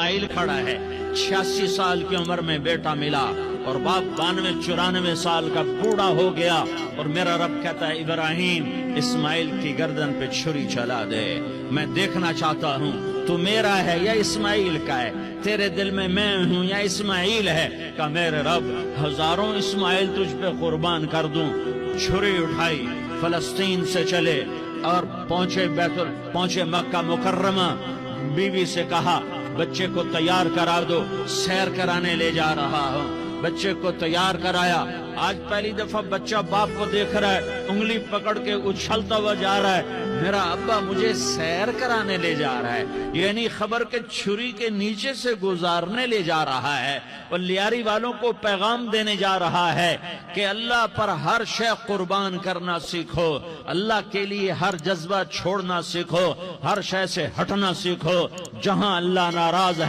اسماعیل کھڑا ہے، 86 سال کی عمر میں بیٹا ملا اور باپ 92-94 سال کا بوڑھا ہو گیا، اور میرا رب کہتا ہے ابراہیم اسماعیل کی گردن پہ چھری چلا دے، میں دیکھنا چاہتا ہوں تو میرا ہے یا اسماعیل کا ہے، تیرے دل میں میں ہوں یا اسماعیل ہے؟ کہ میرے رب ہزاروں اسماعیل تجھ پہ قربان کر دوں۔ چھری اٹھائی، فلسطین سے چلے اور پہنچے مکہ مکرمہ، بیوی سے کہا بچے کو تیار کرا دو، سیر کرانے لے جا رہا ہوں۔ بچے کو تیار کرایا، آج پہلی دفعہ بچہ باپ کو دیکھ رہا ہے، انگلی پکڑ کے اچھلتا ہوا جا رہا ہے، میرا ابا مجھے سیر کرانے لے جا رہا ہے، یعنی خبر کے چھری کے نیچے سے گزارنے لے جا رہا ہے، اور لیاری والوں کو پیغام دینے جا رہا ہے کہ اللہ پر ہر شے قربان کرنا سیکھو، اللہ کے لیے ہر جذبہ چھوڑنا سیکھو، ہر شے سے ہٹنا سیکھو، جہاں اللہ ناراض ہے